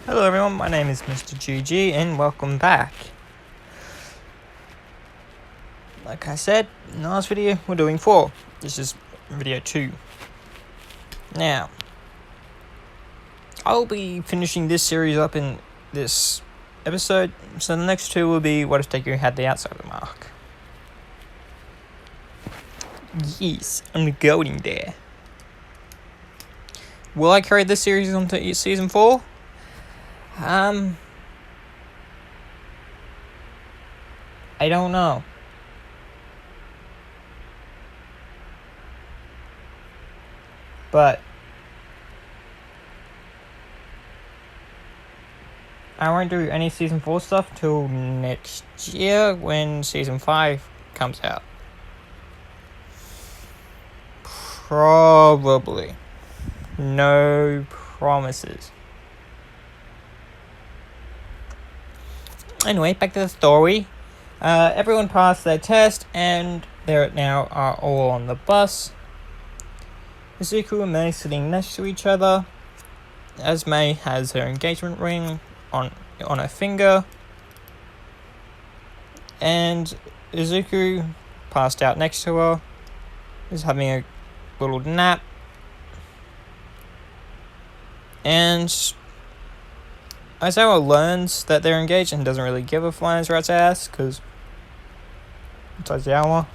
Hello everyone, my name is Mr. GG and welcome back. Like I said in the last video, we're doing 4. This is video 2. Now, I'll be finishing this series up in this episode, so the next 2 will be what if Deku had the outsider mark. Yes, I'm going there. Will I carry this series on to season 4? I don't know. But I won't do any season 4 stuff till next year when season 5 comes out. Probably. No promises. Anyway, back to the story. Everyone passed their test and they now are all on the bus. Izuku and Mei sitting next to each other as Mei has her engagement ring on her finger, and Izuku passed out next to her, is having a little nap, and Aizawa learns that they're engaged and doesn't really give a flying rat's ass because it's Aizawa.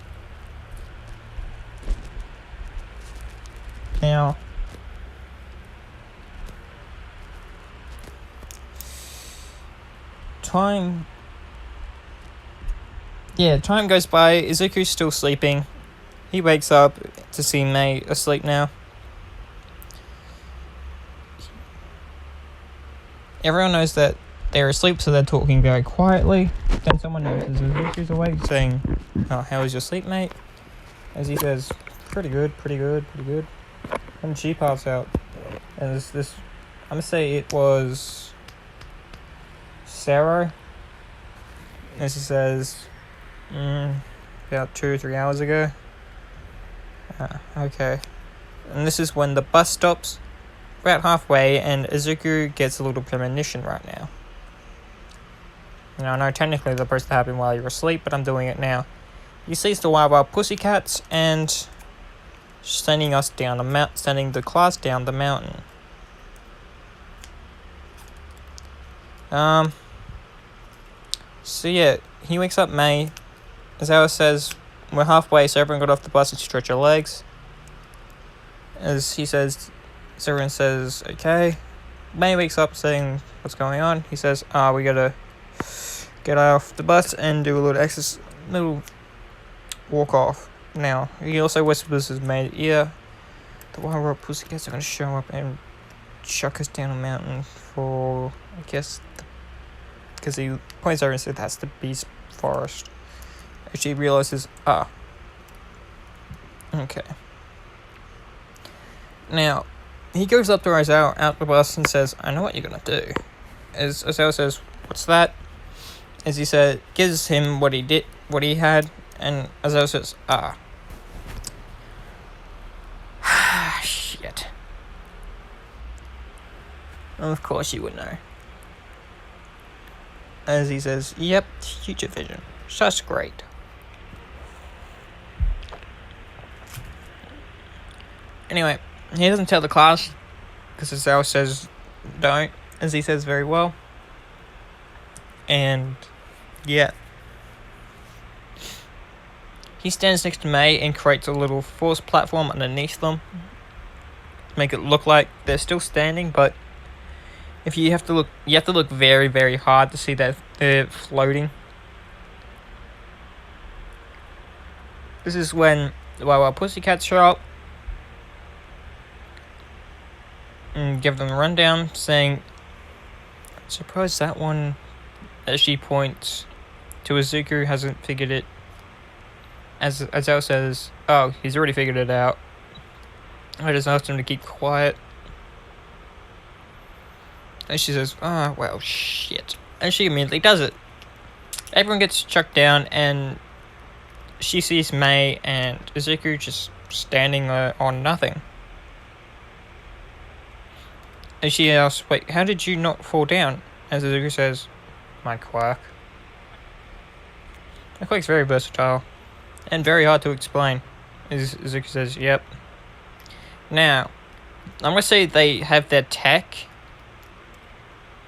Now, time goes by. Izuku's still sleeping. He wakes up to see Mei asleep now. Everyone knows that they're asleep, so they're talking very quietly. Then someone notices Izuku's awake, saying, "Oh, how was your sleep, mate?" As he says, pretty good. And she passes out. And this I'm gonna say it was Sarah. As he says, about 2 or 3 hours ago. Okay. And this is when the bus stops about halfway and Izuku gets a little premonition right now. Now, I know technically that's supposed to happen while you're asleep, but I'm doing it now. He sees the wild pussycats and sending the class down the mountain. So yeah, he wakes up Mei. Aizawa says, "We're halfway, so everyone got off the bus and stretch your legs." As he says, everyone says, "Okay." Mei wakes up saying, "What's going on?" He says, we gotta get off the bus and do a little walk off." Now, he also whispers his Mei's ear, "The wild pussycats are gonna show up and chuck us down a mountain for, I guess," because he points over and says that's the beast forest. And she realizes, okay. Now, he goes up to Aizawa out the bus and says, "I know what you're gonna do." As Aizawa says, "What's that?" As he said, gives him what he had, and Aizawa says, shit. Of course you would know. As he says, "Yep, future vision. Such great." Anyway, he doesn't tell the class because Aizawa says don't, as he says very well. And yeah, he stands next to Mei and creates a little force platform underneath them, make it look like they're still standing, but you have to look very, very hard to see that they're floating. This is when the wild pussycats show up and give them a rundown, saying, "Suppose that one," as she points to Izuku, "hasn't figured it." As Aizawa says, "Oh, he's already figured it out. I just asked him to keep quiet." And she says, well, shit." And she immediately does it. Everyone gets chucked down, and she sees Mei and Izuku just standing on nothing. And she asks, wait, how did you not fall down? And Izuku says, my quirk. The quirk's very versatile and very hard to explain. Izuku says, yep. Now, I'm going to say they have their tech,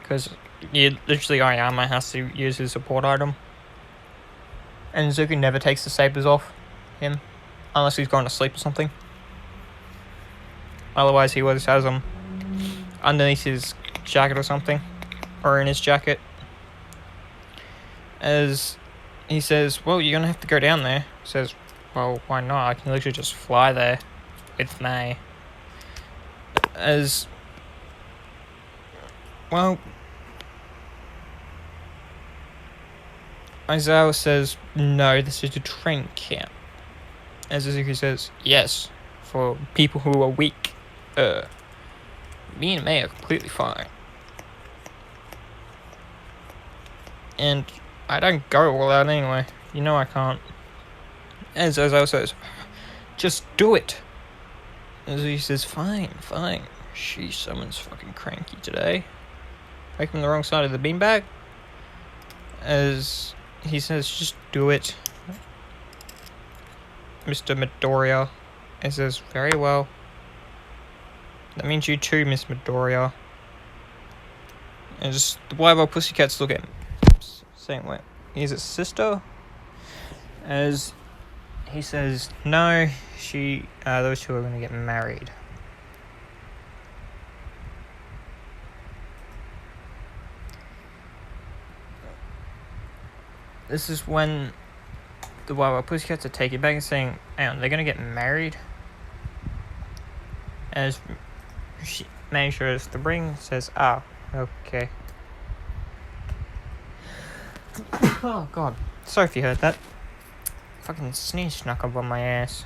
because literally Aoyama has to use his support item. And Izuku never takes the sabers off him, unless he's going to sleep or something. Otherwise, he always has them underneath his jacket or something, or in his jacket. As he says, well, you're going to have to go down there. He says, well, why not? I can literally just fly there with May. As, well, Aizawa says, no, this is a training camp. As Izuku says, yes, for people who are weak. Me and May are completely fine. And I don't go all out anyway. You know I can't. As Aizawa says, just do it. As he says, fine. She someone's fucking cranky today. Make him the wrong side of the beanbag. As he says, just do it. Mr. Midoriya. He says, very well. That means you too, Miss Midoriya. And just the Wild Pussycats look at him. Saying, wait, is it sister? As he says, no, those two are going to get married. This is when the Wild Pussycats are taking back and saying, hang on, they're going to get married? As she measures the ring, says, oh, okay. Oh, God. Sorry if you heard that. Fucking sneeze snuck up on my ass.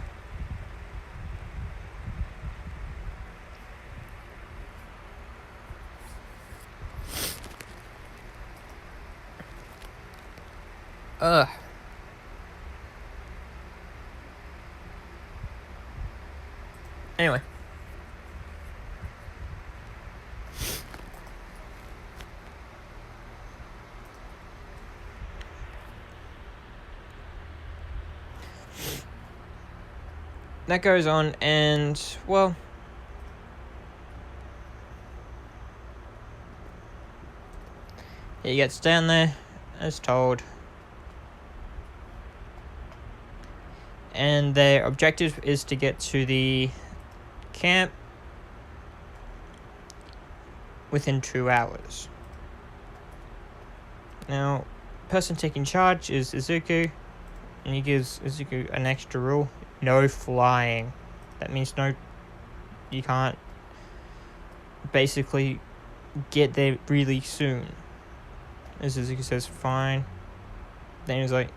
Ugh. Anyway. That goes on, and, well, he gets down there, as told. And their objective is to get to the camp within 2 hours. Now, the person taking charge is Izuku, and he gives Izuku an extra rule: no flying. That means you can't basically get there really soon. As Izuku says, fine. Then he's like,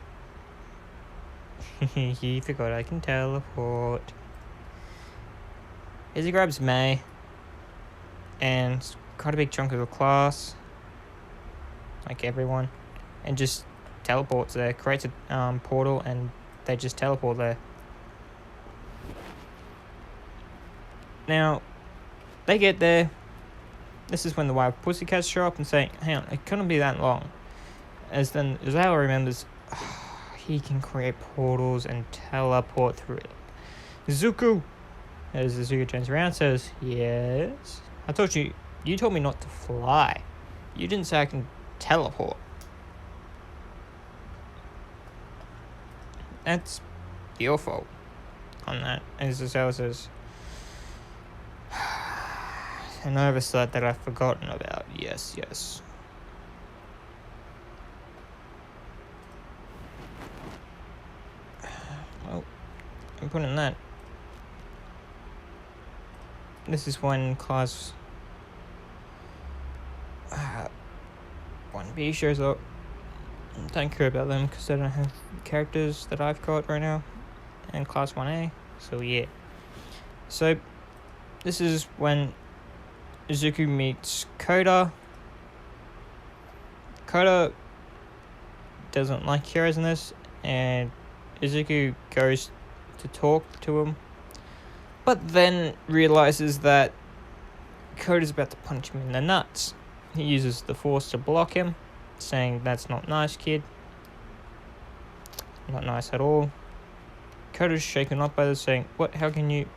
he forgot I can teleport. As he grabs May and quite a big chunk of the class, like everyone, and just teleports there, creates a portal, and they just teleport there. Now, they get there. This is when the Wild Pussycats show up and say, hang on, it couldn't be that long. As then Zala remembers, he can create portals and teleport through it. Zuko! As Zuko turns around and says, yes? I told you told me not to fly. You didn't say I can teleport. That's your fault on that. As Zala says, an oversight that I've forgotten about. Yes. Well, I'm putting that. This is when class 1B shows up. Don't care about them because they don't have characters that I've got right now. And class 1A. So yeah. So this is when Izuku meets Koda. Koda doesn't like heroes in this, and Izuku goes to talk to him, but then realizes that Koda's about to punch him in the nuts. He uses the force to block him, saying, "That's not nice, kid. Not nice at all." Koda's shaken up by this, saying, "What? How can you..."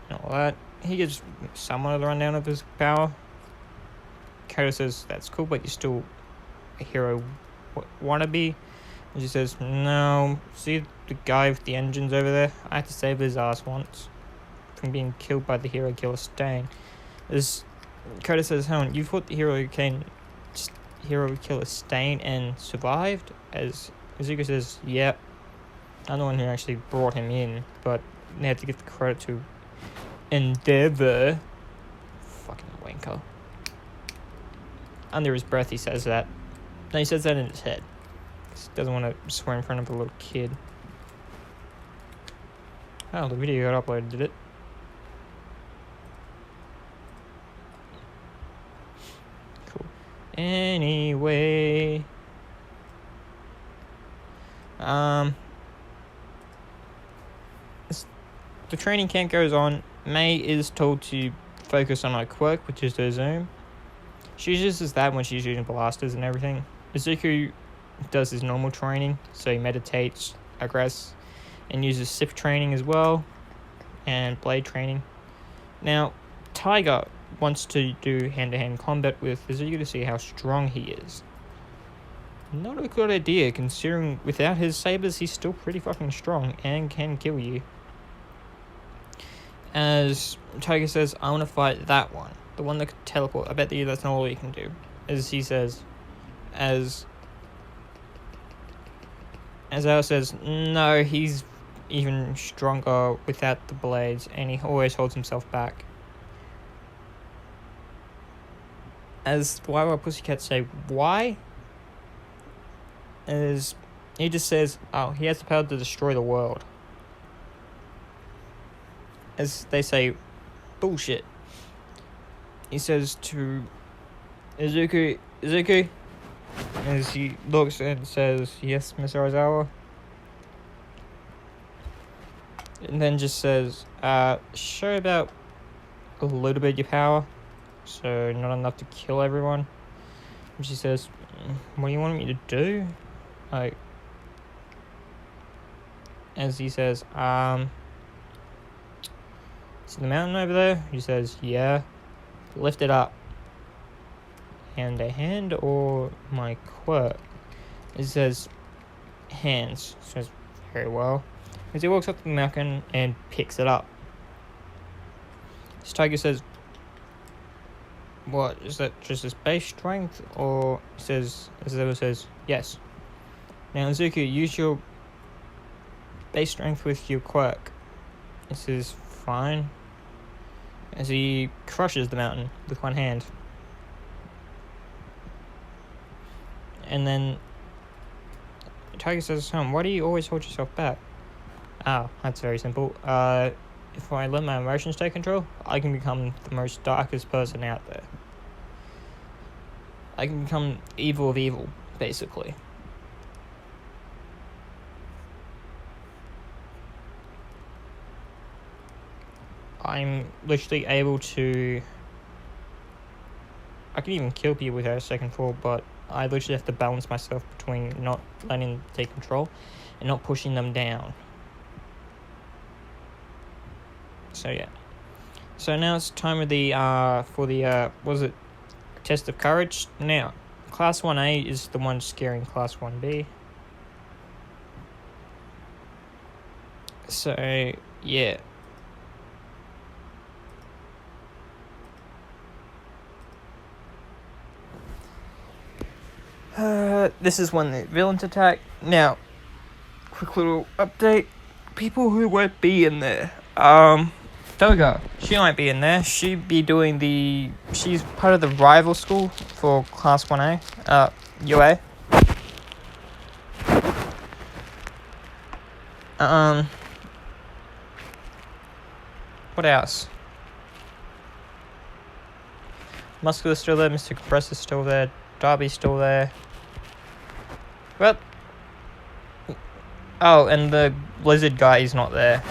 And all that. He gives somewhat of the rundown of his power. Koda says, "That's cool, but you're still a hero wannabe." And she says, "No, see the guy with the engines over there? I had to save his ass once from being killed by the hero killer Stain." As Koda says, "Helen, you fought the hero killer Stain and survived?" As Izuku says, "Yep. I'm the one who actually brought him in, but they had to give the credit to Endeavor." Fucking wanker. Under his breath, he says that. No, he says that in his head. He doesn't want to swear in front of a little kid. Oh, the video got uploaded, did it? Cool. Anyway. The training camp goes on. Mei is told to focus on her quirk, which is her zoom. She uses that when she's using blasters and everything. Izuku does his normal training, so he meditates, aggress, and uses Sith training as well, and blade training. Now, Tiger wants to do hand-to-hand combat with Izuku to see how strong he is. Not a good idea, considering without his sabers, he's still pretty fucking strong and can kill you. As Tiger says, "I want to fight that one. The one that could teleport. I bet you that's not all you can do." As he says, as Ao says, "No, he's even stronger without the blades, and he always holds himself back." As why would Pussycat say, "Why?" As he just says, "Oh, he has the power to destroy the world." As they say, "Bullshit." He says to Izuku, as he looks and says, "Yes, Miss Arizawa." And then just says, "Show about a little bit of your power, so not enough to kill everyone." And she says, "What do you want me to do?" Like, as he says, "See the mountain over there?" He says, "Yeah." "Lift it up." "And a hand or my quirk?" It says, "Hands." Says, "Very well." As he walks up the mountain and picks it up. This Tiger says, "What, is that just his base strength?" Or he says, as Ever says, "Yes." "Now, Izuku, use your base strength with your quirk." He says, "Fine." As he crushes the mountain with one hand. And then Tiger says, "Why do you always hold yourself back?" "Oh, that's very simple. If I let my emotions take control, I can become the most darkest person out there. I can become evil of evil, basically." I'm literally able to... I can even kill people without a second thought, but I literally have to balance myself between not letting them take control and not pushing them down. So yeah. So now it's time of the test of courage. Now, Class 1A is the one scaring Class 1B. So, yeah. This is when the villains attack. Now, quick little update. People who won't be in there. Doga, she might be in there. She'd be doing she's part of the rival school for Class 1A, UA. What else? Muscular's still there, Mr. Compressor's still there, Darby's still there. Well, oh, and the lizard guy is not there.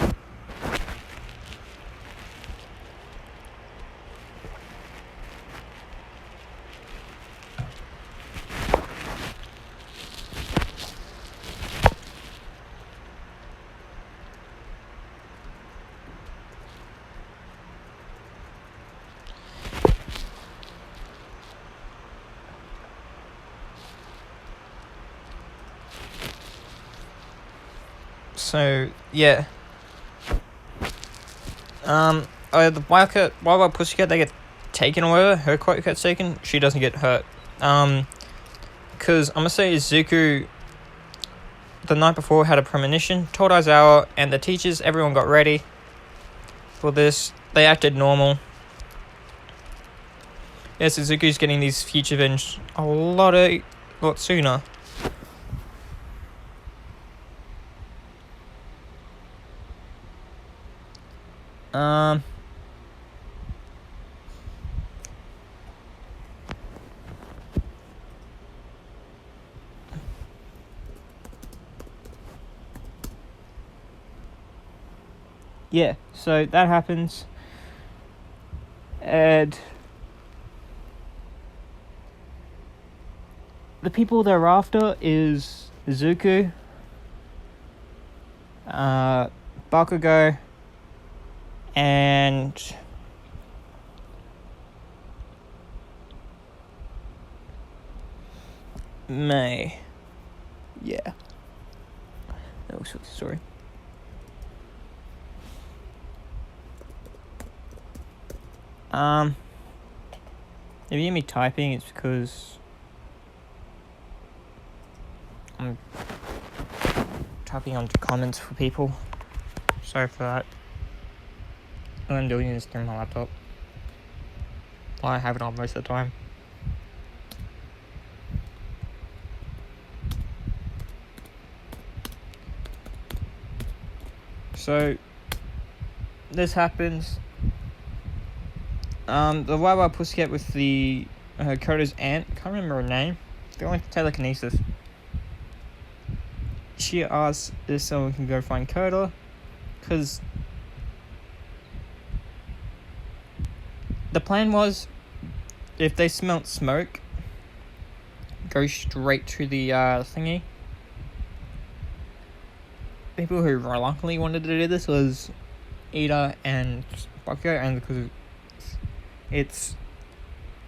So yeah. The Wild Pussycat, they get taken away. Her quote gets taken. She doesn't get hurt. Because I'm gonna say Izuku, the night before, had a premonition, told Aizawa and the teachers, everyone got ready for this. They acted normal. Yes, Izuku's getting these future events a lot sooner. Yeah, so that happens. And the people they're after is Izuku, Bakugo, and May. Yeah. That was the story. If you hear me typing, it's because I'm typing onto comments for people. Sorry for that. I'm doing this through my laptop. I have it on most of the time. So this happens. The Wild Pussycat with the Koda's aunt, can't remember her name. They only telekinesis. She asks if someone can go find Koda, because the plan was, if they smelt smoke, go straight to the thingy. People who reluctantly wanted to do this was Ida and Bakugo, and because it's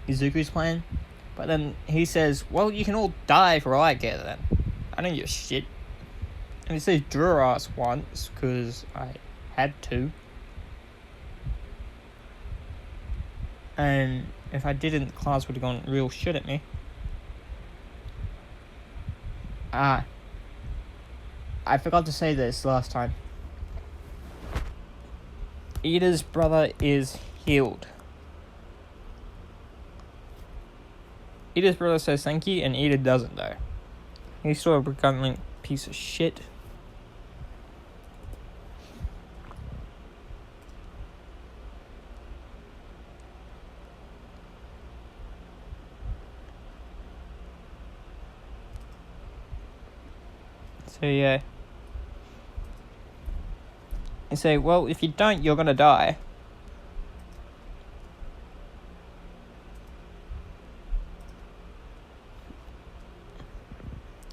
Izuku's plan. But then he says, well, you can all die for all I care then. I don't give a shit. And he says, drew her ass once, because I had to. And if I didn't, the class would have gone real shit at me. I forgot to say this last time. Ida's brother is healed. Ida's brother says thank you, and Ida doesn't though. He's still a becoming piece of shit. So yeah. You say, well, if you don't, you're gonna die.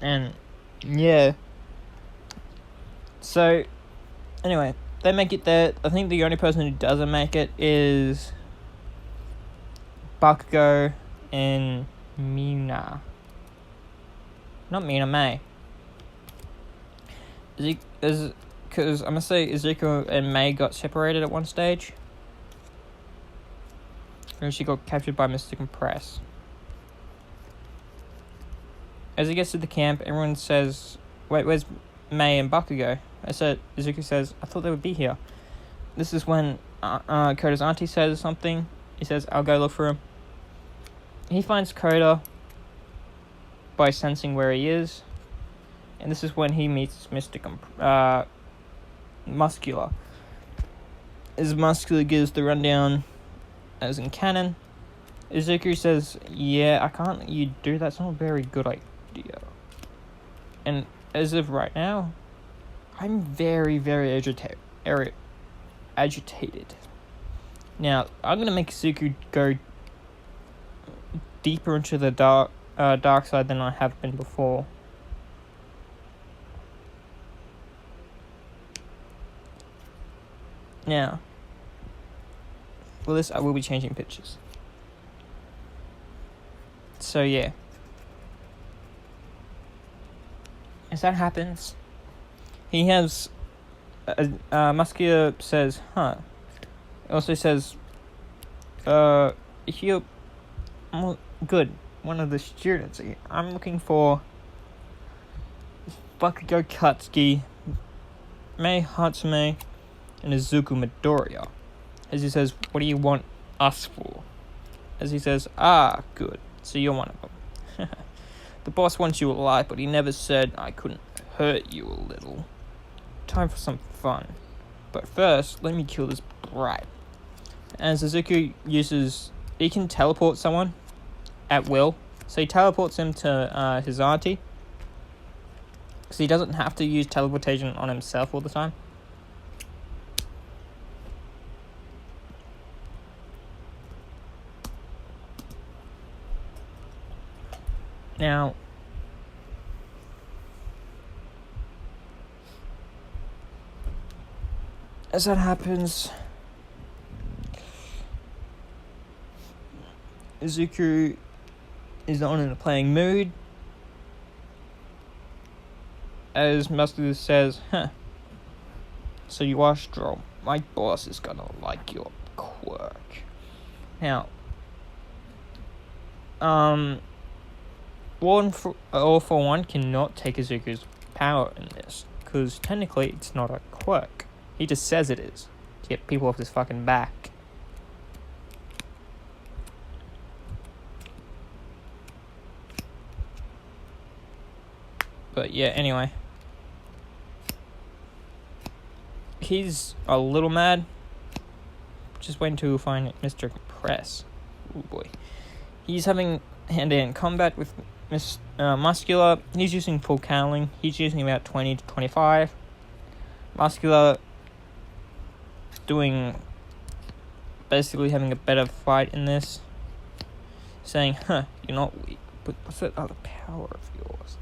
And yeah. So anyway, they make it there. I think the only person who doesn't make it is Bakugo and Mina. Not Mina, May. Because I'm gonna say Izuku and May got separated at one stage. And she got captured by Mr. Compress. As he gets to the camp, everyone says, wait, where's May and Bakugo? Izuku says, I thought they would be here. This is when Koda's auntie says something. He says, I'll go look for him. He finds Koda by sensing where he is. And this is when he meets Mr. Muscular. As Muscular gives the rundown as in canon, Izuku says, yeah, I can't let you do that. It's not a very good idea. And as of right now, I'm very, very agitated. Now, I'm going to make Izuku go deeper into the dark side than I have been before. Now, for this, I will be changing pictures. So, yeah. As that happens, he has Muscular says, huh. It also says, if you're good, one of the students, I'm looking for Bakugo Katsuki, Mei Hatsume, and Izuku Midoriya. As he says, what do you want us for? As he says, good, so you're one of them. The boss wants you alive, but he never said I couldn't hurt you a little. Time for some fun. But first, let me kill this brat. As Izuku he can teleport someone at will. So he teleports him to his auntie. Because he doesn't have to use teleportation on himself all the time. Now, as that happens, Izuku is not in a playing mood. As Muscular says, so you are strong. My boss is gonna like your quirk. Now, All for One cannot take Izuku's power in this, because technically it's not a quirk. He just says it is, to get people off his fucking back. But yeah, anyway. He's a little mad. Just waiting to find Mr. Compress. Oh boy. He's having hand-to-hand combat with Muscular. He's using full cowling. He's using about 20 to 25. Muscular basically having a better fight in this. Saying, you're not weak, but what's that other power of yours?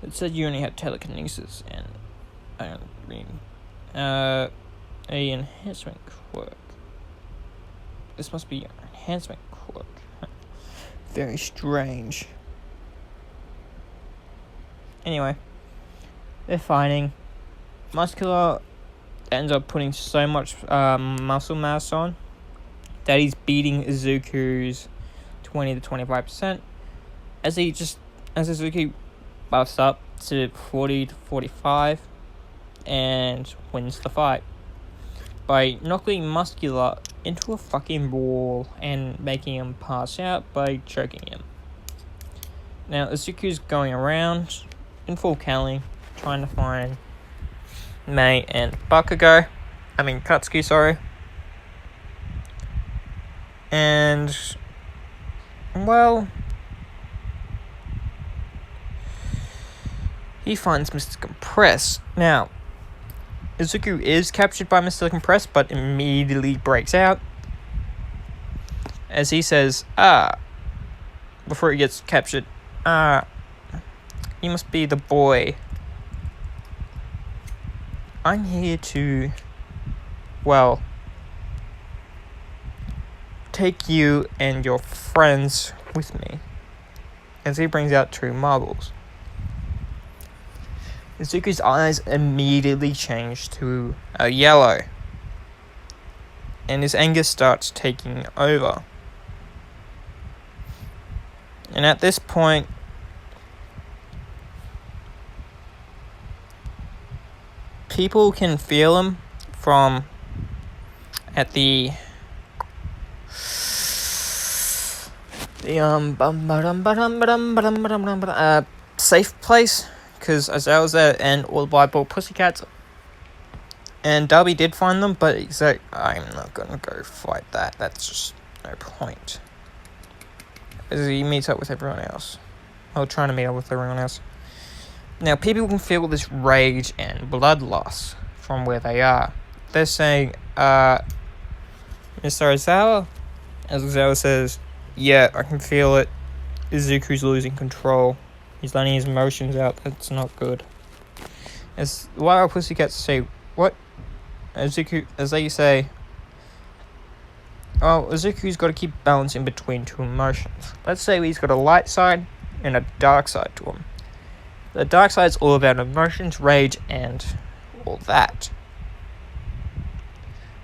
It said you only had telekinesis and a enhancement quirk. This must be an enhancement quirk. Very strange. Anyway, they're fighting. Muscular ends up putting so much muscle mass on that he's beating Izuku's 20 to 25%. As Izuku buffs up to 40 to 45 and wins the fight by knocking Muscular into a fucking wall and making him pass out by choking him. Now Izuku's going around in full cowling trying to find Mei and Katsuki, sorry. And well, he finds Mr. Compress. Now, Izuku is captured by Mr. Compress, but immediately breaks out. As he says, before he gets captured, you must be the boy. I'm here to, take you and your friends with me. As he brings out 2 marbles. Izuku's eyes immediately change to a yellow. And his anger starts taking over. And at this point, people can feel him from at the safe place, because as I was there and all the Bible Pussycats and Darby did find them, but he's like, I'm not gonna go fight that, that's just no point. As he meets up with everyone else, trying to meet up with everyone else. Now people can feel this rage and bloodlust from where they are. They're saying, Mr. Ozawa? As Ozawa says, yeah, I can feel it. Izuku's losing control. He's letting his emotions out. That's not good. As the Wild Pussycats say, what? Izuku, as they say, Izuku's got to keep balance in between 2 emotions. Let's say he's got a light side and a dark side to him. The dark side's all about emotions, rage, and all that.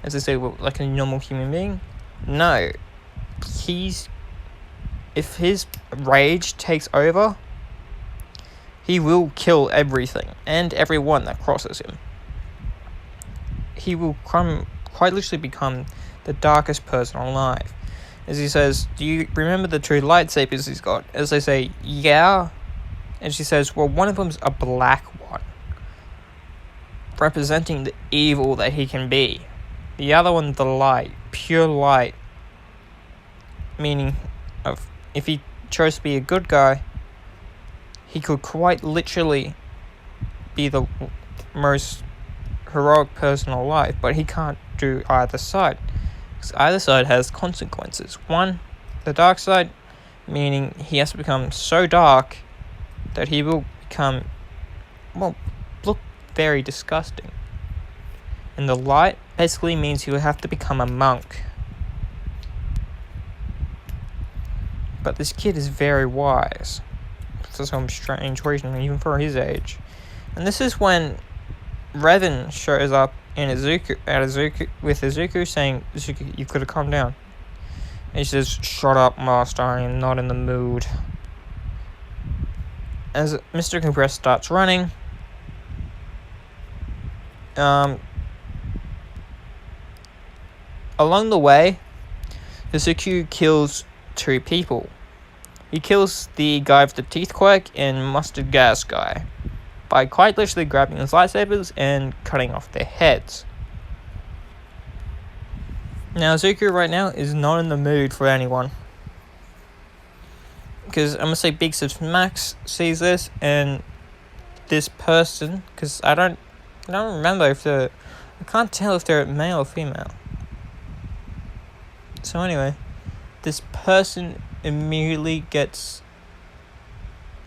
as they say, like a normal human being. No, if his rage takes over, he will kill everything and everyone that crosses him. He will quite literally become the darkest person alive. As he says, do you remember the two lightsabers he's got? As they say, yeah. And she says, well, one of them's a black one, representing the evil that he can be. The other one, the light, pure light, meaning of if he chose to be a good guy, he could quite literally be the most heroic person alive, but he can't do either side. Because either side has consequences. One, the dark side, meaning he has to become so dark that he will become, well, look very disgusting. And the light basically means he will have to become a monk. But this kid is very wise. For some strange reason, even for his age. And this is when Revan shows up with Izuku saying, Izuku, you could have calmed down. And he says, shut up, master, I am not in the mood. As Mr. Compress starts running, along the way, Izuku kills two people. He kills the guy with the teeth quirk and mustard gas guy by quite literally grabbing his lightsabers and cutting off their heads. Now, Zuko right now is not in the mood for anyone. Because I'm going to say Big Sips Max sees this, and this person, because I don't remember I can't tell if they're male or female. So anyway, this person immediately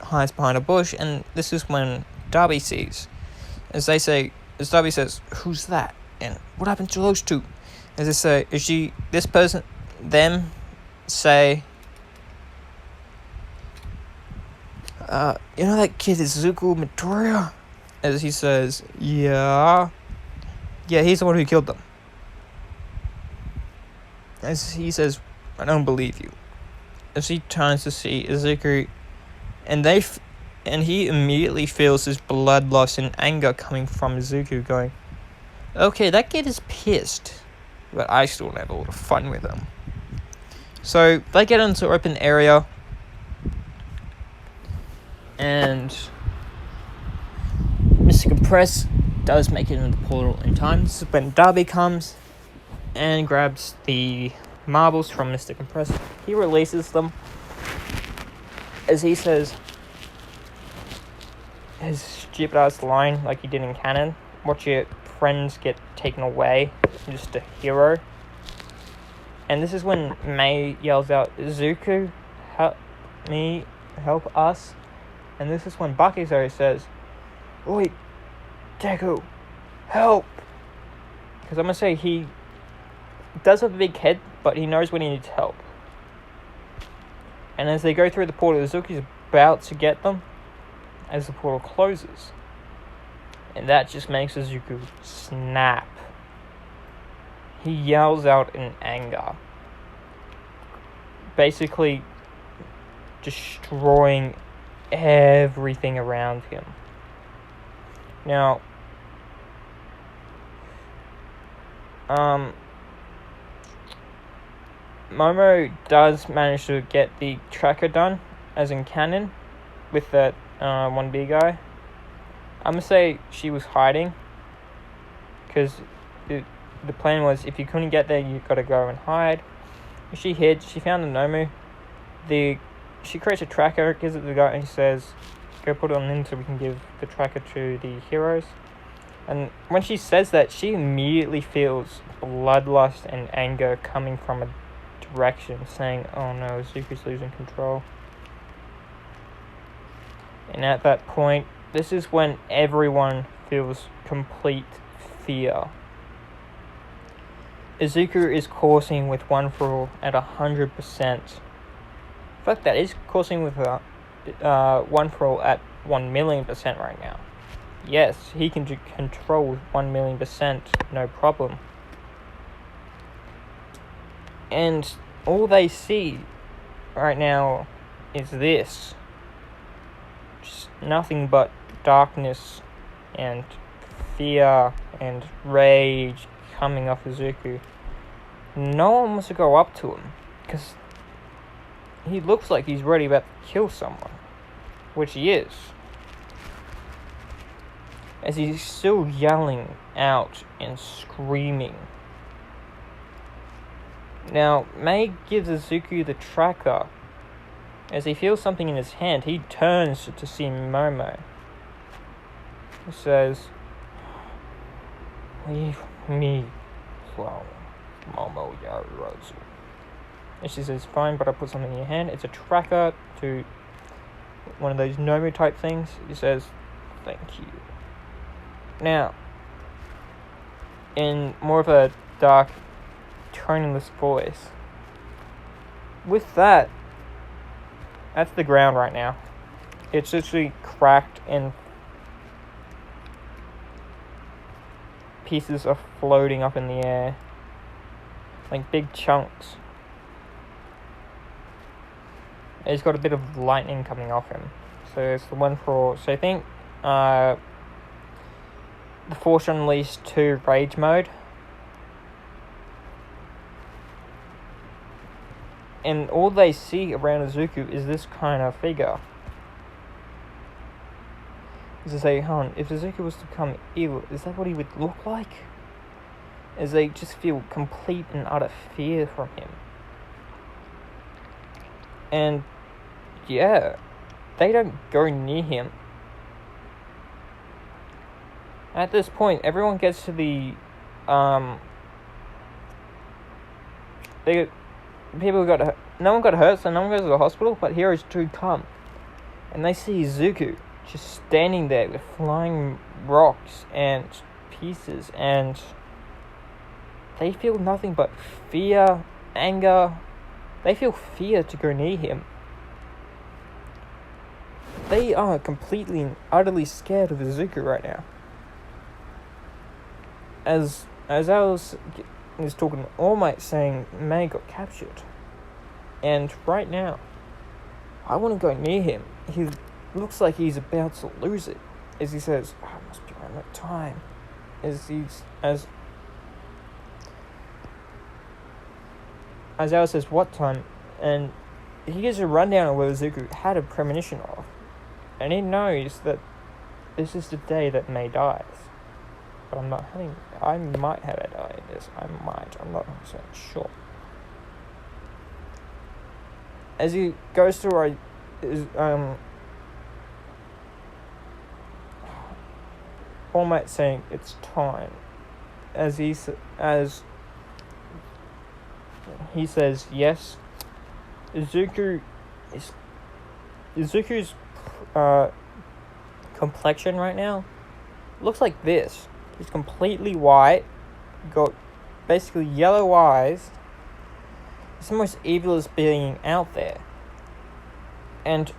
hides behind a bush, and this is when Darby sees. As Darby says, who's that? And what happened to those two? As they say, them say, you know that kid is Zuko Midoriya? As he says, yeah, he's the one who killed them. As he says, I don't believe you. As he turns to see Izuku, and he immediately feels his bloodlust and anger coming from Izuku, going, okay, that kid is pissed, but I still have a lot of fun with him. So they get into an open area, and Mr. Compress does make it into the portal in time. This is when Darby comes and grabs the marbles from Mr. Compress. He releases them, as he says his stupid ass line like he did in canon, watch your friends get taken away, just a hero. And this is when May yells out, Zuko, help us. And this is when Bakizo says, oi, Deku, help. Because I'm going to say he does have a big head, but he knows when he needs help. And as they go through the portal, Izuku's about to get them as the portal closes. And that just makes Izuku snap. He yells out in anger, basically destroying everything around him. Now, Momo does manage to get the tracker done, as in canon, with that 1B guy. I'm going to say she was hiding, because the plan was, if you couldn't get there, you got to go and hide. She hid, she found the Nomu. She creates a tracker, gives it to the guy, and he says, go put it on in so we can give the tracker to the heroes. And when she says that, she immediately feels bloodlust and anger coming from a direction, saying, oh no, Zuko's losing control. And at that point, this is when everyone feels complete fear. Izuku is coursing with one for all at 100%. In fact, that is coursing with one for all at 1,000,000% right now. Yes, he can control with 1,000,000%, no problem. And all they see right now is this. Just nothing but darkness and fear and rage coming off Izuku. No one wants to go up to him, because he looks like he's ready about to kill someone, which he is. As he's still yelling out and screaming. Now, Mei gives Izuku the tracker. As he feels something in his hand, he turns to see Momo. He says, "Leave me alone, Momo Yaruzu." And she says, "Fine, but I put something in your hand." It's a tracker to one of those Nomu type things. He says, "Thank you." Now, in more of a dark, toneless voice, with that, that's the ground right now. It's literally cracked and pieces are floating up in the air, like big chunks. He's got a bit of lightning coming off him. So it's the one for, so I think, the Force Unleashed 2 Rage Mode. And all they see around Izuku is this kind of figure. As they say, "Hon, if Izuku was to become evil, is that what he would look like?" As they just feel complete and utter fear from him. And yeah, they don't go near him. At this point, everyone gets to the no one got hurt, so no one goes to the hospital, but heroes do come. And they see Izuku just standing there with flying rocks and pieces, and they feel nothing but fear, anger. They feel fear to go near him. They are completely and utterly scared of Izuku right now. As I was talking to All Might, saying Mei got captured. And right now, I want to go near him. He looks like he's about to lose it. As he says, "Oh, it must be around that time." As Al says, "What time?" And he gives a rundown of where Izuku had a premonition of. And he knows that this is the day that Mei dies. But I might have a die in this. I'm not 100% sure. As he goes through All Might saying it's time. As he says yes, Izuku's complexion right now looks like this. He's completely white, got basically yellow eyes. He's the most evilest being out there. And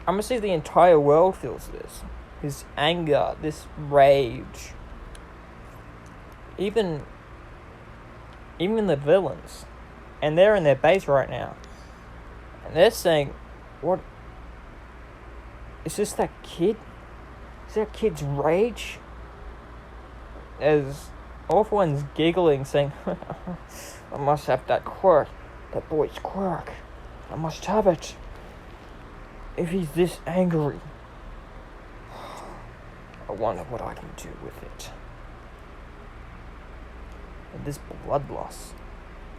I'm gonna say the entire world feels this. His anger, this rage. Even the villains. And they're in their base right now. And they're saying, "What? Is this that kid? Is that kid's rage?" As Awful One's giggling, saying, "I must have that quirk. That boy's quirk. I must have it. If he's this angry, I wonder what I can do with it." And this blood loss,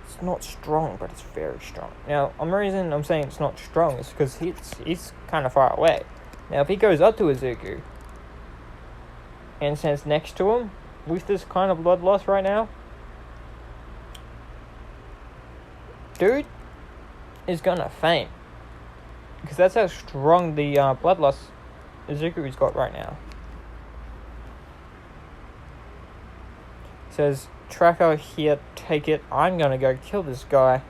it's not strong, but it's very strong. Now, the reason I'm saying it's not strong is because he's kind of far away. Now, if he goes up to Izuku and stands next to him with this kind of blood loss right now, dude is gonna faint. Because that's how strong the blood loss Izuku's got right now. He says, "Tracker here, take it. I'm gonna go kill this guy."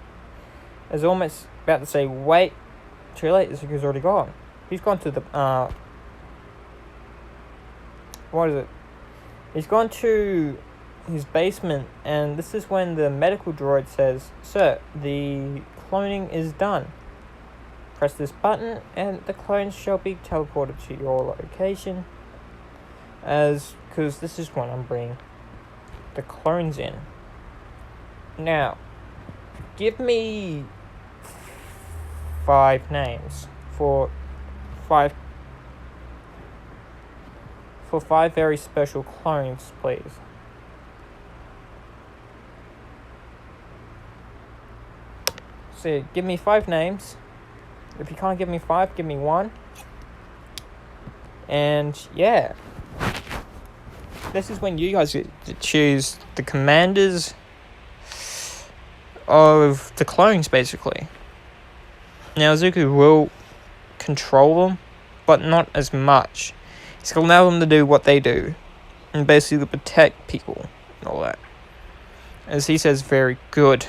As almost about to say, "Wait, too late, Izuku's already gone." He's gone to the, what is it? He's gone to his basement, and this is when the medical droid says, "Sir, the cloning is done. Press this button and the clones shall be teleported to your location." Because this is when I'm bringing the clones in. Now, give me 5 names for 5 very special clones, please. So give me 5 names. If you can't give me 5, give me 1. And yeah, this is when you guys get to choose the commanders of the clones, basically. Now, Zuko will control them, but not as much. He's going to allow them to do what they do, and basically protect people and all that. As he says, very good.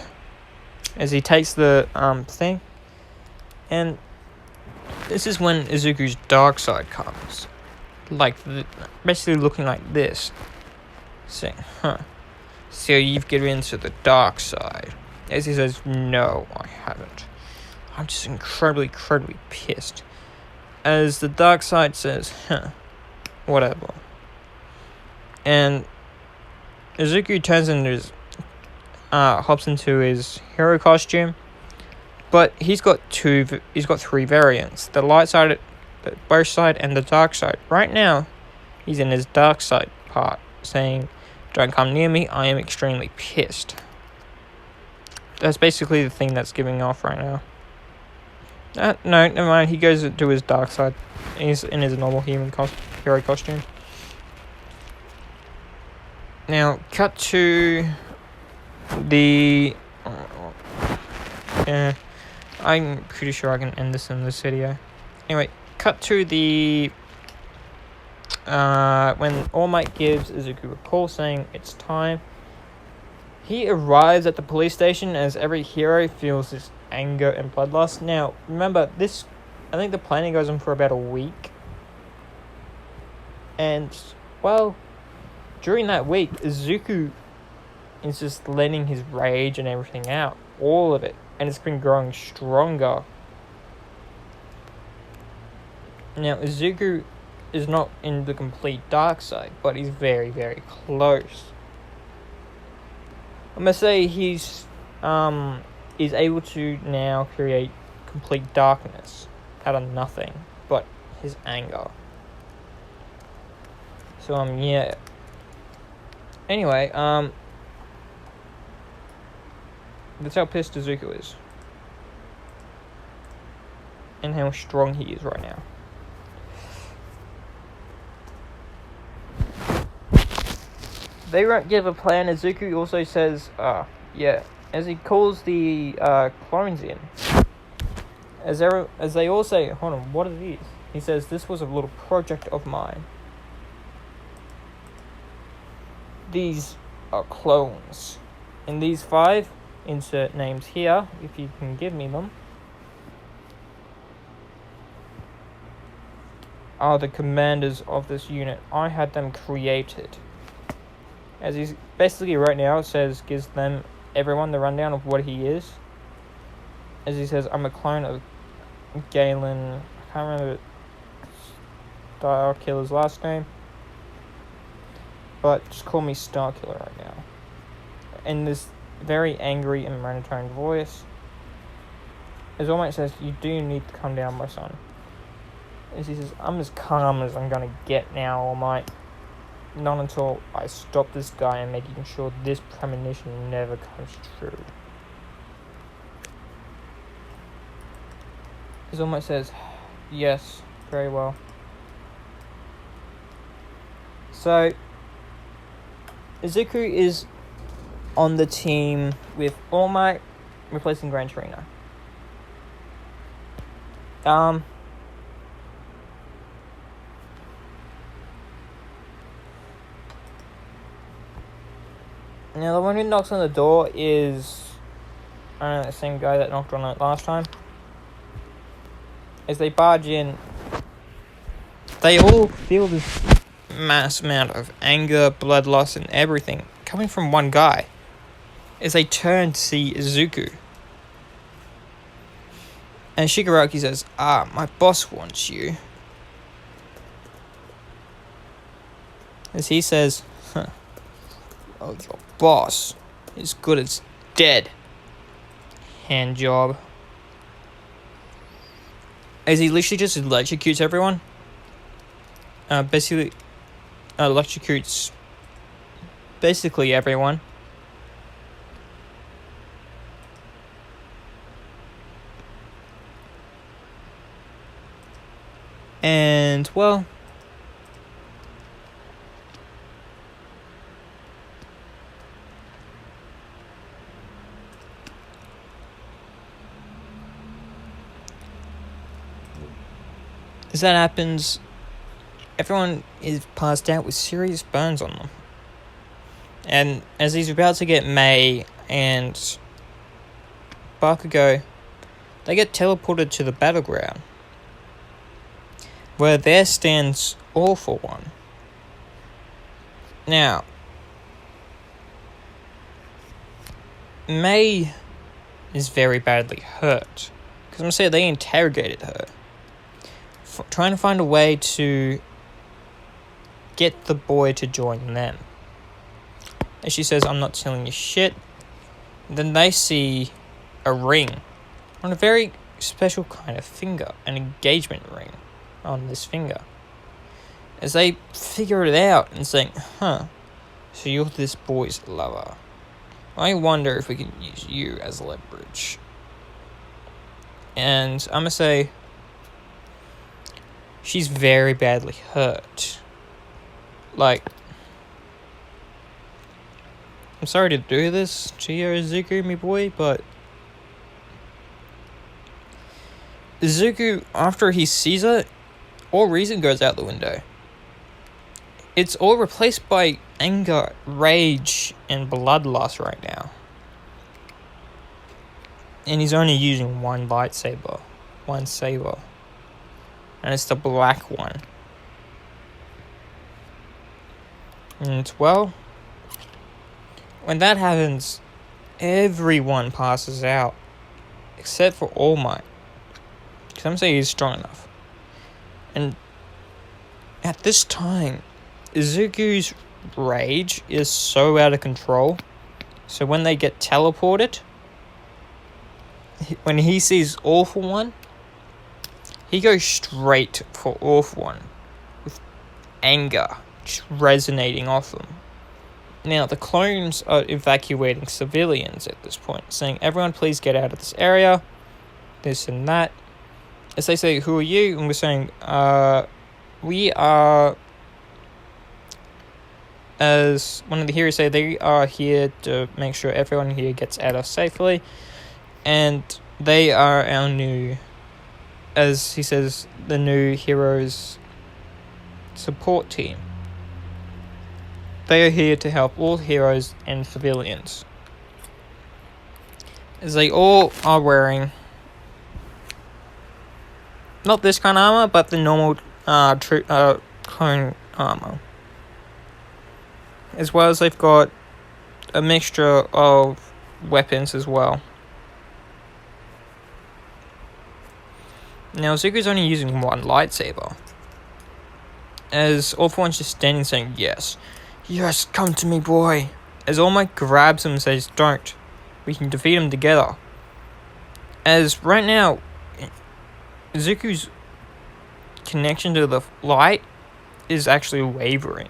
As he takes the thing, and this is when Izuku's dark side comes. Basically looking like this. Saying, so you've given into the dark side. As he says, no, I haven't. I'm just incredibly pissed. As the dark side says, whatever. And Izuku turns into his, hops into his hero costume. But he's got 3 variants. The light side, the both side, and the dark side. Right now, he's in his dark side part, saying, "Don't come near me, I am extremely pissed." That's basically the thing that's giving off right now. No, never mind. He goes to his dark side. He's in his normal hero costume. Now, cut to the... I'm pretty sure I can end this in this video. Anyway, cut to the... when All Might gives Izuku a call saying it's time. He arrives at the police station as every hero feels this anger and bloodlust. Now, remember, I think the planning goes on for about a week. And, well, during that week, Izuku is just letting his rage and everything out. All of it. And it's been growing stronger. Now, Izuku is not in the complete dark side, but he's very close. I'm gonna say he's able to now create complete darkness out of nothing but his anger. So yeah. Anyway, that's how pissed Izuku is. And how strong he is right now. They won't give a plan. Izuku also says, yeah, as he calls the clones in. As they all say, hold on, what are these? He says, this was a little project of mine. These are clones. And these 5, insert names here, if you can give me them, are the commanders of this unit. I had them created. As he's basically right now gives everyone the rundown of what he is. As he says, I'm a clone of Galen. I can't remember Starkiller's last name, but just call me Starkiller right now. In this very angry and monotone voice, as All Might says, you do need to calm down, my son. As he says, I'm as calm as I'm gonna get now, All Might. Not until I stop this guy and making sure this premonition never comes true. As All Might says, yes, very well. So, Izuku is on the team with All Might replacing Gran Torino. Now, the one who knocks on the door is the same guy that knocked on it last time. As they barge in, they all feel this mass amount of anger, bloodlust, and everything coming from one guy. As they turn to see Izuku. And Shigaraki says, my boss wants you. As he says, oh, your boss is good as dead. Hand job. As he literally just electrocutes everyone. Basically, electrocutes basically everyone. And, well, as that happens, everyone is passed out with serious burns on them. And as he's about to get Mei and Bakugo, they get teleported to the battleground, where there stands All For One. Now, Mei is very badly hurt. Because I'm saying they interrogated her. Trying to find a way to get the boy to join them. And she says, I'm not telling you shit. Then they see a ring on a very special kind of finger, an engagement ring on this finger. As they figure it out and saying, so you're this boy's lover. I wonder if we can use you as leverage. And I'm gonna say, she's very badly hurt. Like, I'm sorry to do this to you, Izuku, me boy, but Izuku, after he sees it, all reason goes out the window. It's all replaced by anger, rage, and bloodlust right now. And he's only using one lightsaber. One saber. And it's the black one. And, well, when that happens, everyone passes out. Except for All Might. Because I'm saying he's strong enough. And at this time, Izuku's rage is so out of control. So when they get teleported, when he sees All For One, he goes straight for All For One. With anger just resonating off him. Now, the clones are evacuating civilians at this point, saying, everyone please get out of this area, this and that. As they say, who are you? And we're saying, we are, as one of the heroes say, they are here to make sure everyone here gets out of safely. And they are our new, as he says, the new heroes support team. They are here to help all heroes and civilians. As they all are wearing, not this kind of armor, but the normal clone armor. As well as they've got a mixture of weapons as well. Now, Zuko's only using one lightsaber. As All For One's just standing saying, yes, come to me, boy. As All Might grabs him and says, don't. We can defeat him together. As right now, Zuko's connection to the light is actually wavering.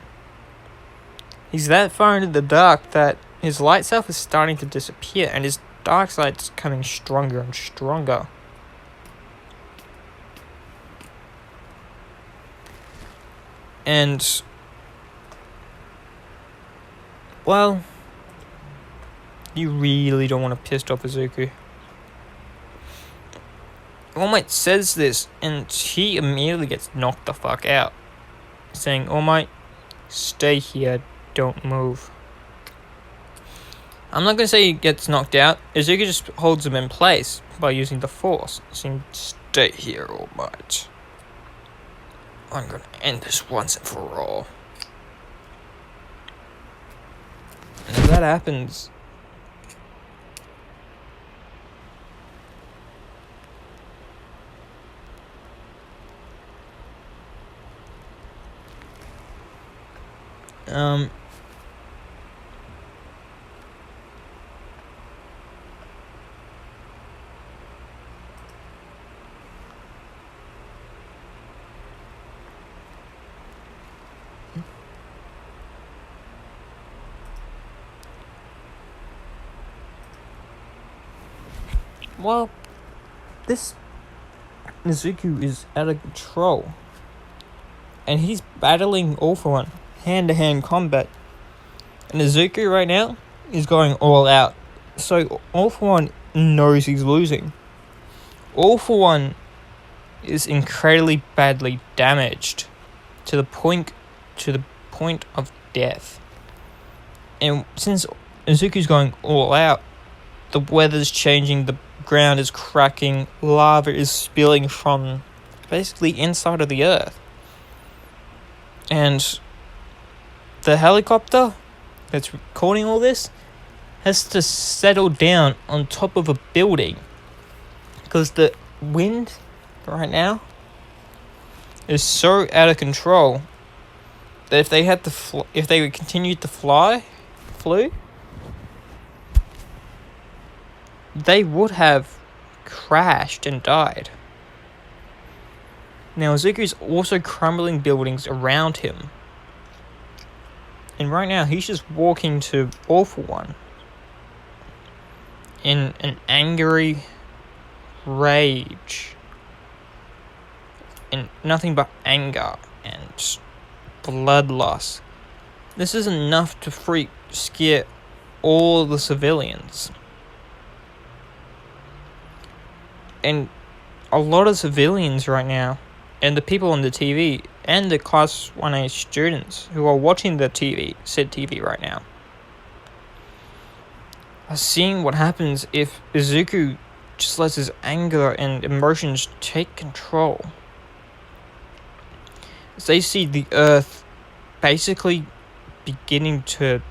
He's that far into the dark that his light self is starting to disappear and his dark side's coming stronger and stronger. And, well, you really don't want to piss off Izuku. All Might says this, and he immediately gets knocked the fuck out, saying, All Might, stay here, don't move. I'm not going to say he gets knocked out. Izuku just holds him in place by using the Force, saying, stay here, All Might. I'm going to end this once and for all. And if that happens, well, this Izuku is out of control. And he's battling All For One, hand-to-hand combat. And Izuku right now is going all out. So All For One knows he's losing. All For One is incredibly badly damaged to the point of death. And since Izuku's going all out, the weather's changing, the ground is cracking, lava is spilling from basically inside of the earth. And the helicopter that's recording all this has to settle down on top of a building because the wind right now is so out of control that if they had to if they continued to flew, they would have crashed and died. Now, Izuku's also crumbling buildings around him. And right now, he's just walking to All For One in an angry rage. And nothing but anger and bloodlust. This is enough to scare all the civilians. And a lot of civilians right now, and the people on the TV, and the Class 1A students who are watching the said TV right now, are seeing what happens if Izuku just lets his anger and emotions take control. As they see the earth basically beginning to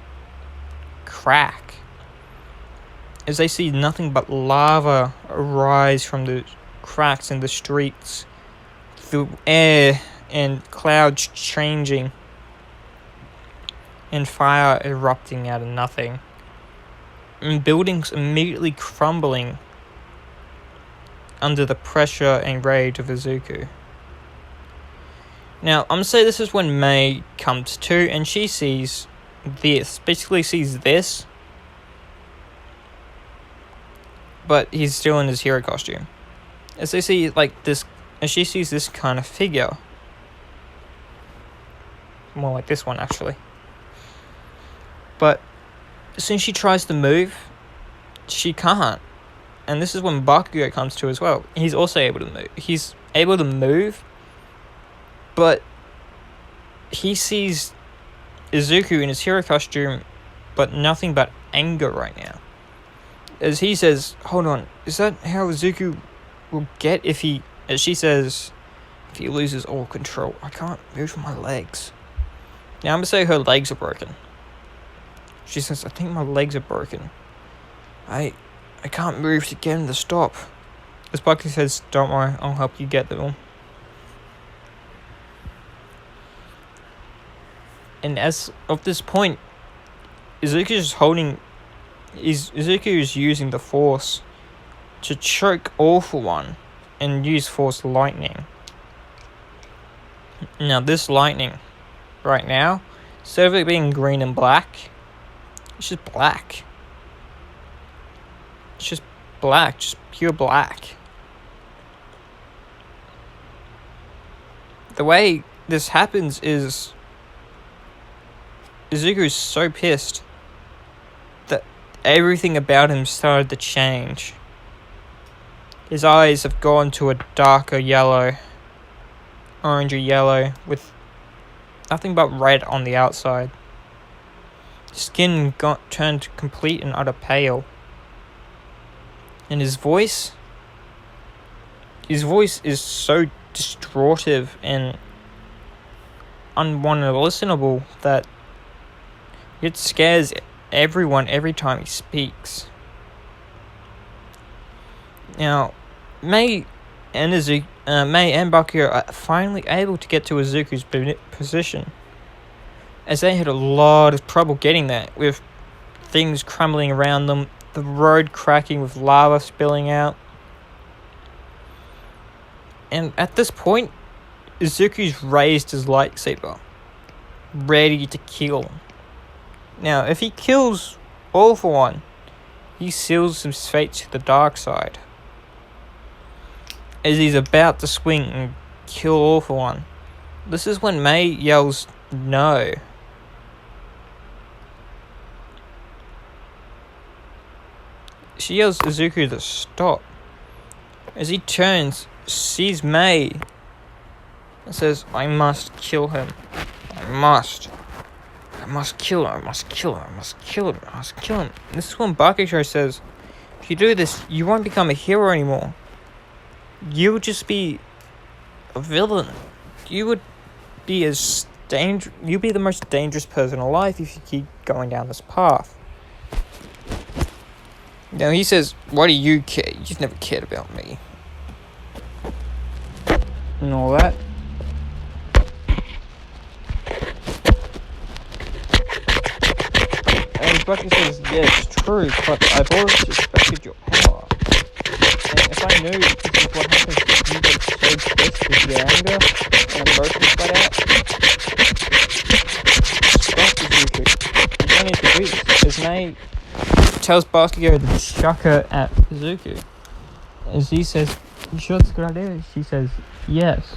crack. As they see nothing but lava arise from the cracks in the streets, the air and clouds changing, and fire erupting out of nothing, and buildings immediately crumbling under the pressure and rage of Izuku. Now, I'm going to say this is when Mei comes to, and she sees this, but he's still in his hero costume. As they see, this, as she sees this kind of figure, more like this one, actually. But as soon as she tries to move, she can't. And this is when Bakugo comes to as well. He's also able to move. He's able to move, but he sees Izuku in his hero costume, but nothing but anger right now. As he says, hold on, is that how Izuku will get if he, as she says, if he loses all control? I can't move my legs. Now I'm going to say her legs are broken. She says, I think my legs are broken. I can't move to get him to stop. As Bucky says, don't worry, I'll help you get them. And as of this point, Izuku is using the Force to choke All For One and use Force Lightning. Now this lightning, right now, instead of it being green and black, it's just black. It's just black, just pure black. The way this happens is Izuku is so pissed that everything about him started to change. His eyes have gone to a darker yellow, orangey yellow, with nothing but red on the outside. His skin turned complete and utter pale. And his voice is so distortive and unlistenable that it scares everyone every time he speaks. Now, May and Bakugo are finally able to get to Izuku's position, as they had a lot of trouble getting there, with things crumbling around them, the road cracking with lava spilling out. And at this point, Izuku's raised his lightsaber, ready to kill. Now, if he kills All For One, he seals his fate to the dark side. As he's about to swing and kill All For One, this is when May yells no. She yells Izuku to stop. As he turns, sees May, and says, I must kill him. I must kill him. I must kill him. I must kill him. I must kill him. And this is when Bakugo says, if you do this, you won't become a hero anymore. You would just be a villain. You would be you'd be the most dangerous person alive if you keep going down this path. Now he says, why do you care? You've never cared about me. And all that. And Bucky says, yes, true, but I've always respected your power. And if I knew this is what happens if you get so pissed with your anger and emotions flat out, stop Izuku. You don't need to do this. As May tells Bakugo to chuck her at Izuku. As he says, you sure it's a good idea? She says, yes.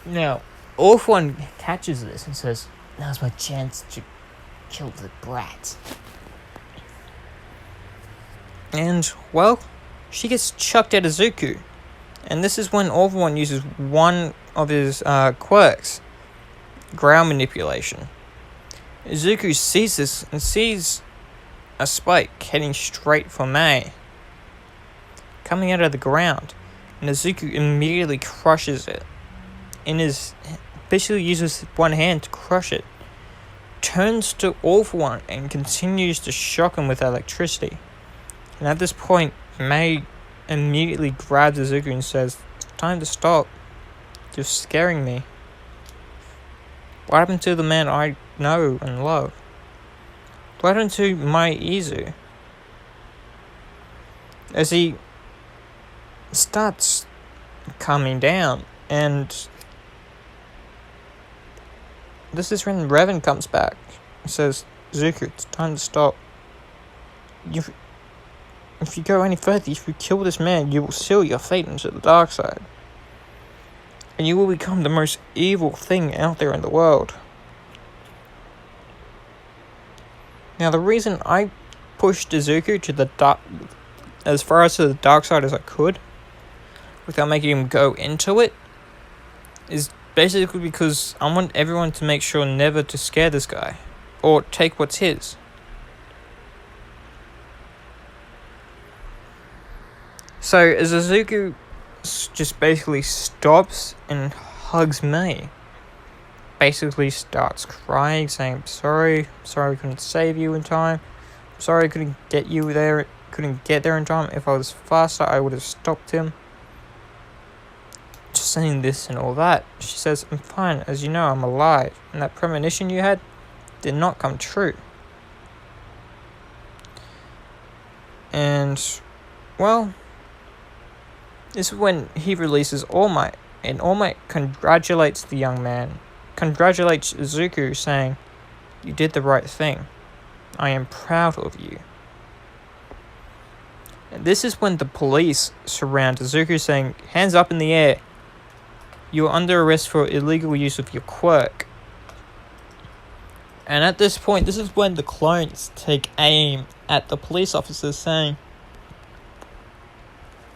Now, All For One catches this and says, now's my chance to kill the brat. And, well, she gets chucked at Izuku. And this is when All For One uses one of his quirks, ground manipulation. Izuku sees this and sees a spike heading straight for May, coming out of the ground, and Izuku immediately crushes it. Basically uses one hand to crush it, turns to All For One and continues to shock him with electricity. And at this point, May immediately grabs Izuku and says, it's time to stop. You're scaring me. What happened to the man I know and love? What happened to my Izu? As he starts calming down, and this is when Revan comes back and says, Izuku, it's time to stop. If you go any further, if you kill this man, you will seal your fate into the dark side. And you will become the most evil thing out there in the world. Now, the reason I pushed Izuku to the as far as to the dark side as I could, without making him go into it, is basically because I want everyone to make sure never to scare this guy, or take what's his. So, as Izuku just basically stops and hugs May, basically starts crying, saying, I'm sorry I couldn't save you in time, I'm sorry I couldn't get there in time. If I was faster, I would have stopped him. Just saying this and all that. She says, I'm fine, as you know, I'm alive, and that premonition you had did not come true. And, well, this is when he releases All Might, and All Might congratulates the young man, congratulates Izuku, saying, you did the right thing. I am proud of you. And this is when the police surround Izuku, saying, hands up in the air. You are under arrest for illegal use of your quirk. And at this point, this is when the clones take aim at the police officers, saying,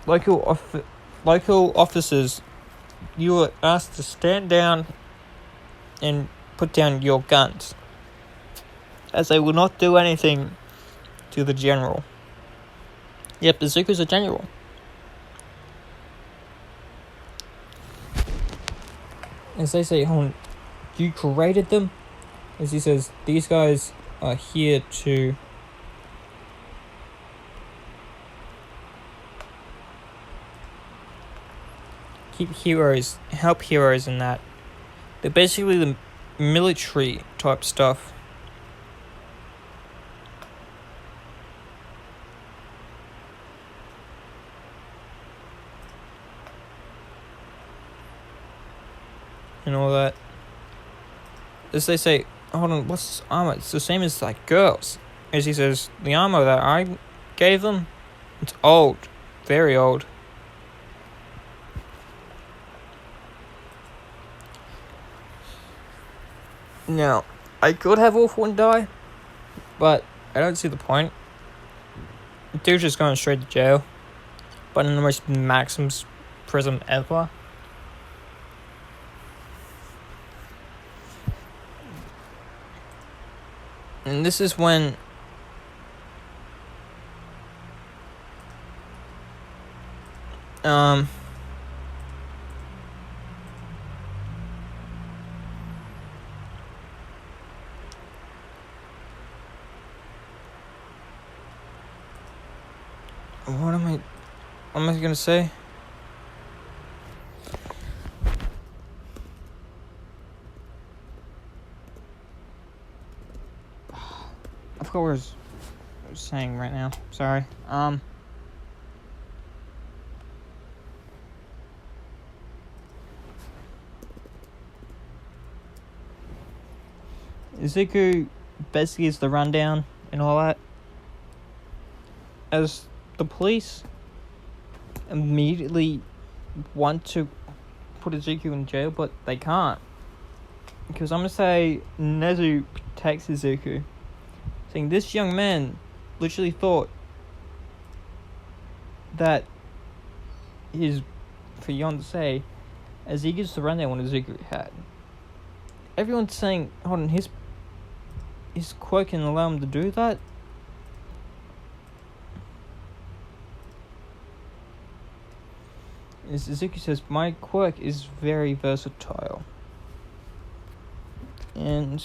Local officers, you are asked to stand down and put down your guns, as they will not do anything to the general. Yep, Izuku's a general. As they say, you created them, As he says, these guys are here to keep heroes, help heroes in that. They're basically the military type stuff. And all that. As they say, hold on, what's this armor? It's the same as like girls. As he says, the armor that I gave them, it's old. Very old. Now, I could have all four die, but I don't see the point. Dude's just going straight to jail. But in the most maximum prison ever. And this is when what am I gonna say? I forgot what I was saying right now. Sorry. Deku basically is the rundown and all that. As the police immediately want to put Izuku in jail, but they can't. Because I'm gonna say Nezu protects Izuku. Saying this young man literally thought that his fiancée, as he gives the rundown what Izuku had. Everyone's saying, hold on, his quirk can allow him to do that? As Izuku says, my quirk is very versatile. And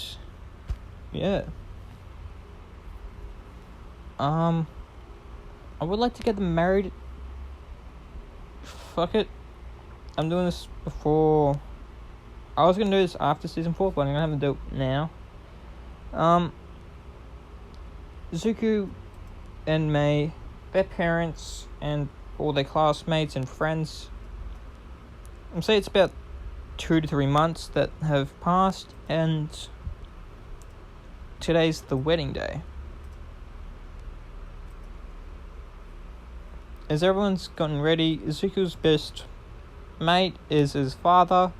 yeah. I would like to get them married. Fuck it. I'm doing this before. I was gonna do this after season 4, but I'm gonna have to do it now. Zuko and Mei, their parents, and all their classmates and friends. I'm saying it's about 2 to 3 months that have passed, and today's the wedding day. As everyone's gotten ready, Izuku's best mate is his father.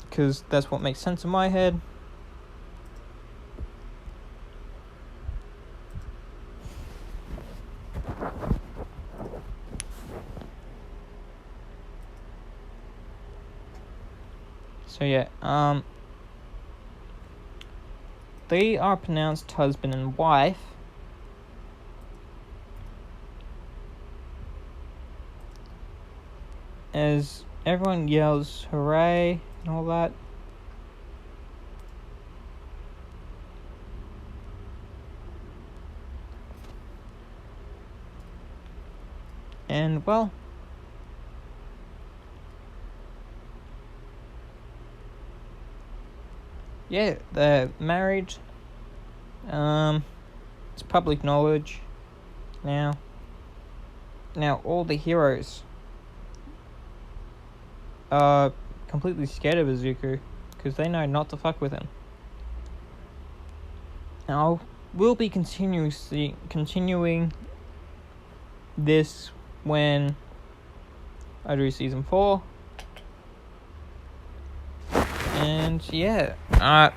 Because that's what makes sense in my head. So yeah, they are pronounced husband and wife. As everyone yells hooray and all that. And well, yeah, they're married. It's public knowledge now. Now all the heroes are completely scared of Izuku because they know not to fuck with him. Now we'll be continuing this when I do season 4. And yeah,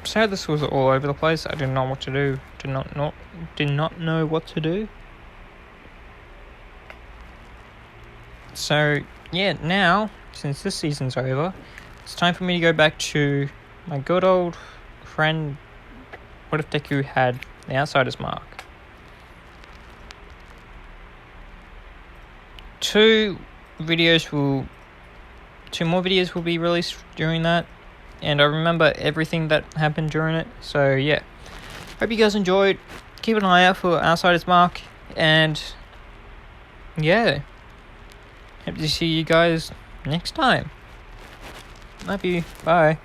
so this was all over the place. I didn't know what to do. Did not know what to do. So yeah, now since this season's over, it's time for me to go back to my good old friend. What if Deku had the Outsider's Mark? 2 videos will 2 more videos will be released during that. And I remember everything that happened during it. So yeah. Hope you guys enjoyed. Keep an eye out for Outsider's Mark. And yeah. Hope to see you guys next time. Love you. Bye.